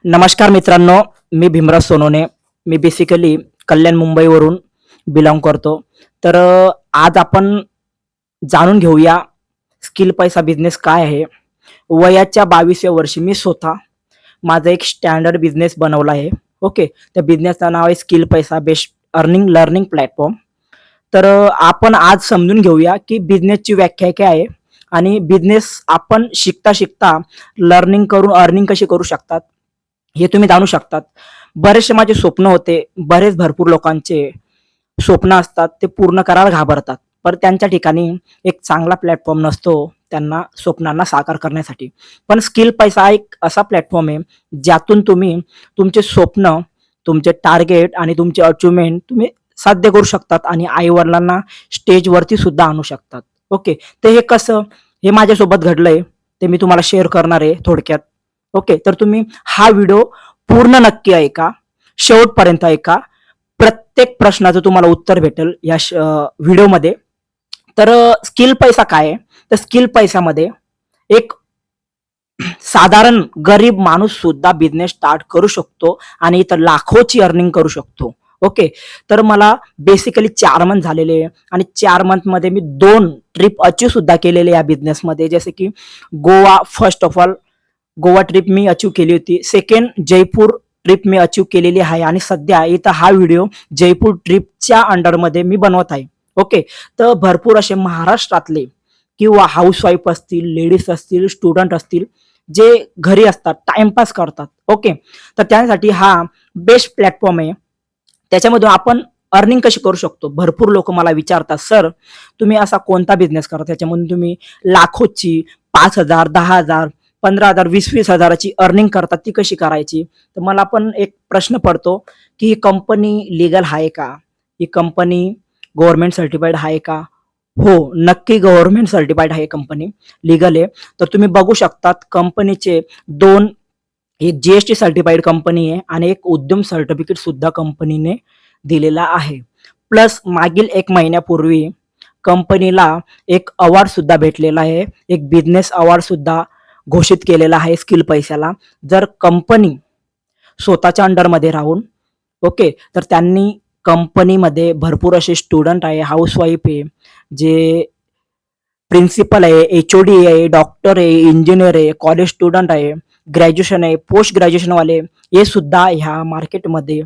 नमस्कार मित्रांनो, मी भीमराज सोनवणे. मी बेसिकली कल्याण मुंबईवरून बिलॉंग करतो. तर आज आपण जाणून घेऊया स्किल पैसा बिझनेस काय आहे. वयाच्या 22व्या वर्षी मी स्वतः माझा एक स्टँडर्ड बिझनेस बनवला आहे. ओके. त्या बिझनेसचं नाव आहे स्किल पैसा बेस्ड अर्निंग लर्निंग प्लॅटफॉर्म. तर आपण आज समजून घेऊया की बिझनेसची व्याख्या काय आहे आणि बिझनेस आपण शिकता शिकता लर्निंग करून अर्निंग कशी करू शकतात हे तुम्ही जाणू शकतात. बरेचसे माझे स्वप्न होते. भरपूर लोकांचे स्वप्न असतात, ते पूर्ण करायला घाबरतात. पण त्यांच्या ठिकाणी एक चांगला प्लॅटफॉर्म नसतो त्यांना स्वप्नांना साकार करण्यासाठी. पण स्किल पैसा हा एक असा प्लॅटफॉर्म आहे ज्यातून तुम्ही तुमचे स्वप्न, तुमचे टार्गेट आणि तुमचे अचिव्हमेंट तुम्ही साध्य करू शकतात आणि आई वडिलांना स्टेजवरती सुद्धा आणू शकतात. ओके. तर हे कसं, हे माझ्यासोबत घडलंय, ते मी तुम्हाला शेअर करणार आहे थोडक्यात. ओके. तर तुम्ही हा व्हिडिओ पूर्ण नक्की ऐका, शेवटपर्यंत ऐका. प्रत्येक प्रश्नाचं तुम्हाला उत्तर भेटेल या व्हिडिओमध्ये. तर स्किल पैसा काय आहे? तर स्किल पैशामध्ये एक साधारण गरीब माणूस सुद्धा बिझनेस स्टार्ट करू शकतो आणि इथं लाखोची अर्निंग करू शकतो. ओके. तर मला बेसिकली 4 मंथ झालेले आणि 4 मंथ मध्ये मी 2 ट्रिप अचीव सुद्धा केलेले या बिझनेसमध्ये. जसे की Goa, first of all Goa trip me achieve केली होती. सेकंड जयपूर ट्रिप मी अचीव केलेली आहे आणि सध्या इथं हा व्हिडिओ जयपूर ट्रिपच्या अंडरमध्ये मी बनवत आहे. ओके. तर भरपूर असे महाराष्ट्रातले किंवा हाऊसवाईफ असतील, लेडीज असतील, स्टुडंट असतील, जे घरी असतात, टाइमपास करतात. ओके. तर त्यासाठी हा बेस्ट प्लॅटफॉर्म आहे. त्याच्यामधून आपण अर्निंग कशी करू शकतो. भरपूर लोक मला विचारतात, सर तुम्ही असा कोणता बिझनेस करता त्याच्यामधून तुम्ही लाखोची 5,000, 10,000, 15,000, 20-20 हजाराची अर्निंग करतात, ती कशी करायची. तर मला पण एक प्रश्न पडतो की ही कंपनी लिगल आहे का, ही कंपनी गव्हर्नमेंट सर्टिफाईड आहे का. हो, नक्की गव्हर्नमेंट सर्टिफाईड आहे कंपनी, लिगल आहे. तर तुम्ही बघू शकतात कंपनीचे 2, एक जीएसटी सर्टिफाईड कंपनी आहे आणि एक उद्यम सर्टिफिकेट सुद्धा कंपनीने दिलेला आहे. प्लस मागील 1 महिन्यापूर्वी कंपनीला एक अवॉर्ड सुद्धा भेटलेला आहे, एक बिझनेस अवॉर्ड सुद्धा घोषित केलेला आहे स्किल पैशाला. जर कंपनी स्वतःच्या अंडरमध्ये राहून, ओके, तर त्यांनी कंपनीमध्ये भरपूर असे स्टुडंट आहे, हाऊसवाईफ आहे, जे प्रिन्सिपल आहे, एचओडी आहे, डॉक्टर आहे, इंजिनियर आहे, कॉलेज स्टुडंट आहे, ग्रॅज्युएशन आहे, पोस्ट ग्रॅज्युएशनवाले, हे सुद्धा ह्या मार्केटमध्ये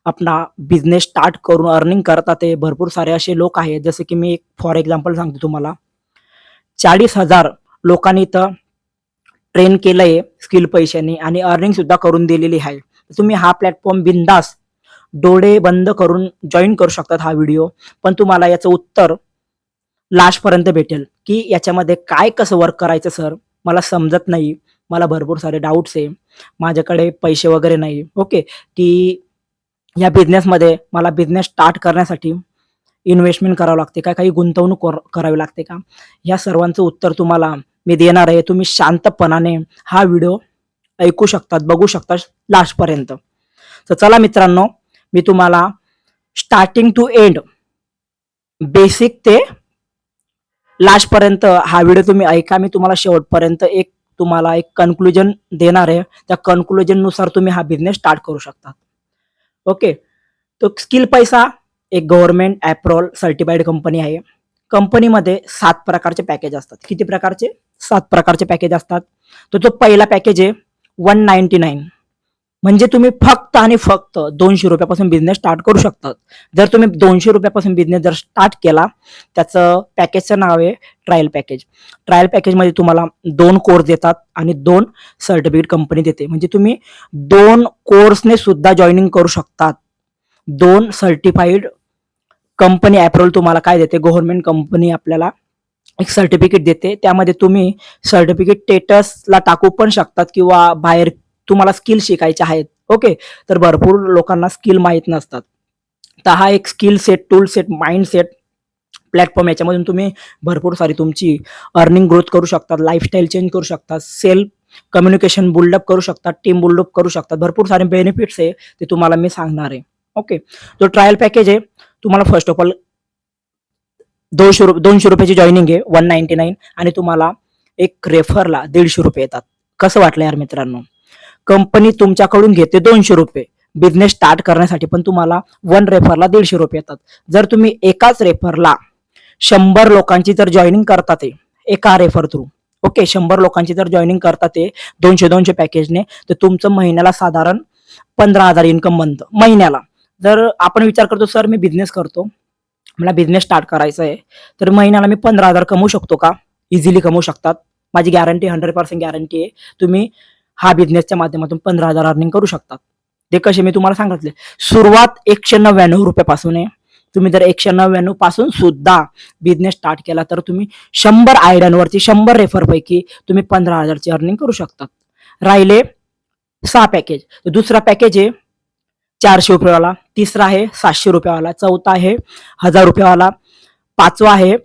आपला बिझनेस स्टार्ट करून अर्निंग करतात. आहे भरपूर सारे असे लोक आहेत. जसे की मी एक फॉर एक्झाम्पल सांगतो तुम्हाला, 40,000 लोकांनी इथं ट्रेन केलंय स्किल पैशाने आणि अर्निंग सुद्धा करून दिलेली आहे. तुम्ही हा प्लॅटफॉर्म बिंदास डोळे बंद करून जॉईन करू शकतात हा व्हिडिओ. पण तुम्हाला याचं उत्तर लास्ट पर्यंत भेटेल की याच्यामध्ये काय कसं वर्क करायचं. सर मला समजत नाही, मला भरपूर सारे डाऊट्स आहे, माझ्याकडे पैसे वगैरे नाही. ओके. की या बिझनेसमध्ये मला बिझनेस स्टार्ट करण्यासाठी इन्व्हेस्टमेंट करावं लागते का, काही गुंतवणूक करावी लागते का, या सर्वांचं उत्तर तुम्हाला मी देणार आहे. तुम्ही शांतपणाने हा व्हिडिओ ऐकू शकतात, बघू शकतात लास्टपर्यंत. तर चला मित्रांनो, मी तुम्हाला स्टार्टिंग टू एंड, बेसिक ते लास्टपर्यंत हा व्हिडिओ तुम्ही ऐका. मी तुम्हाला शेवटपर्यंत तुम्हाला एक कन्क्लुजन देणार आहे. त्या कन्क्लुजननुसार तुम्ही हा बिझनेस स्टार्ट करू शकता. ओके. तो स्किल पैसा एक गव्हर्नमेंट अप्रूव्हल सर्टिफाईड कंपनी आहे. कंपनीमध्ये 7 प्रकारचे पॅकेज असतात. किती प्रकारचे? 7 प्रकारचे पॅकेज असतात. तर तो पहिला पॅकेज आहे 199, म्हणजे तुम्ही फक्त आणि फक्त 200 रुपयापासून बिझनेस स्टार्ट करू शकता. जर तुम्ही 200 रुपयापासून बिझनेस जर स्टार्ट केला, त्याचं पॅकेजचं नाव आहे ट्रायल पॅकेज. ट्रायल पॅकेजमध्ये तुम्हाला 2 कोर्स देतात आणि 2 सर्टिफिकेट कंपनी देते. म्हणजे तुम्ही 2 कोर्सने सुद्धा जॉईनिंग करू शकतात. 2 सर्टिफाईड कंपनी अप्रूव्हल तुम्हाला काय देते, गव्हर्नमेंट कंपनी आपल्याला एक सर्टिफिकेट देते. त्यामध्ये तुम्ही सर्टिफिकेट स्टेटसला टाकू पण शकतात किंवा बाहेर तुम्हाला स्किल शिकायचे आहेत. ओके. तर भरपूर लोकांना स्किल माहीत नसतात. तर हा एक skill set, tool set, mind set platform, याच्यामधून तुम्ही भरपूर सारी तुमची अर्निंग ग्रोथ करू शकतात, लाईफस्टाईल चेंज करू शकतात, सेल्फ कम्युनिकेशन बिल्डअप करू शकतात, टीम बिल्डअप करू शकतात. भरपूर सारे बेनिफिट्स आहे, ते तुम्हाला मी सांगणार आहे. ओके. जो ट्रायल पॅकेज आहे, तुम्हाला फर्स्ट ऑफ ऑल 200 रुपयाची जॉईनिंग आहे, 199, आणि तुम्हाला एक रेफरला 150 रुपये येतात. कसं वाटलं यार मित्रांनो? कंपनी तुमच्याकडून घेते 200 रुपये बिझनेस स्टार्ट करण्यासाठी, पण तुम्हाला 1 रेफरला 150 रुपये येतात. जर तुम्ही एकाच रेफरला 100 लोकांची जर जॉईनिंग करतात ते एका रेफर थ्रू, ओके, 100 लोकांची जर जॉईनिंग करतात ते 200 पॅकेजने, तर तुमचं महिन्याला साधारण 15,000 इन्कम बनतं महिन्याला. जर आपण विचार करतो सर मी बिझनेस करतो, मला बिझनेस स्टार्ट करायचा आहे, तर महिन्याला मी 15,000 कमवू शकतो का? इझिली कमवू शकतात. माझी गॅरंटी 100% गॅरंटी आहे. तुम्ही हा बिझनेसच्या माध्यमातून 15,000 अर्निंग करू शकतात. ते कसे मी तुम्हाला सांगितले, सुरुवात 199 रुपयापासून आहे. तुम्ही जर 199 पासून सुद्धा बिझनेस स्टार्ट केला तर तुम्ही 100 आयडियांवरती 100 रेफरपैकी तुम्ही 15,000ची अर्निंग करू शकतात. राहिले 6 पॅकेज. दुसरा पॅकेज आहे 400 रुपयेवाला, तिसरा आहे 700 रुपयावाला, चौथा आहे 1000 रुपयावाला, पाचवा आहे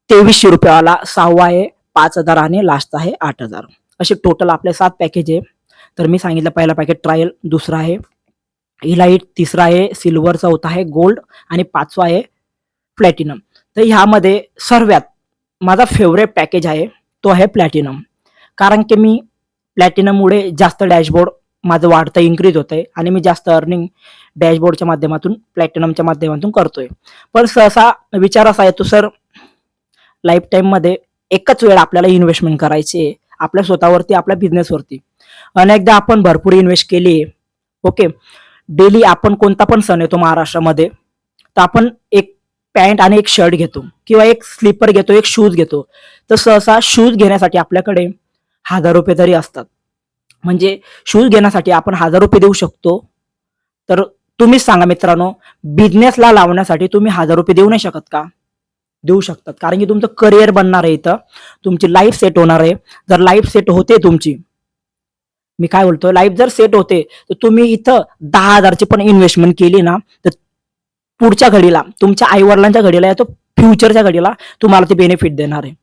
2300 रुपयावाला, सहावा आहे 5,000 आणि लास्ट आहे 8,000. असे टोटल आपले 7 पॅकेज आहे. तर मी सांगितलं पहिला पॅकेज ट्रायल, दुसरा आहे इलाइट, तिसरा आहे सिल्वर, चौथा आहे गोल्ड आणि पाचवा आहे प्लॅटिनम. तर ह्यामध्ये सर्वात माझा फेवरेट पॅकेज आहे तो आहे प्लॅटिनम. कारण की मी प्लॅटिनममुळे जास्त डॅशबोर्ड माझं वाढतं, इन्क्रीज होतंय आणि मी जास्त अर्निंग डॅशबोर्डच्या माध्यमातून प्लॅटिनमच्या माध्यमातून करतोय. पण सहसा विचार असा येतो सर लाईफ टाईममध्ये एकच वेळ आपल्याला इन्व्हेस्टमेंट करायची आहे आपल्या स्वतःवरती, आपल्या बिझनेसवरती. अनेकदा आपण भरपूर इन्व्हेस्ट केली, ओके. डेली आपण कोणता पण सण येतो महाराष्ट्रामध्ये, तर आपण एक पॅन्ट आणि एक शर्ट घेतो किंवा एक स्लीपर घेतो, एक शूज घेतो. तर सहसा शूज घेण्यासाठी आपल्याकडे 1,000 रुपये तरी असतात. म्हणजे शूज घेण्यासाठी आपण 1,000 रुपये देऊ शकतो. तर तुम्हीच सांगा मित्रांनो, बिझनेसला लावण्यासाठी तुम्ही 1,000 रुपये देऊ नाही शकत का? देऊ शकतात. कारण की तुमचं करिअर बनणार आहे, इथं तुमची लाईफ सेट होणार आहे. जर लाईफ सेट होते तुमची, मी काय बोलतो, लाईफ जर सेट होते तर तुम्ही इथं 10,000ची पण इन्व्हेस्टमेंट केली ना, तर पुढच्या घडीला तुमच्या आईवडिलांच्या घडीला या तो फ्युचरच्या घडीला तुम्हाला ते बेनिफिट देणार आहे.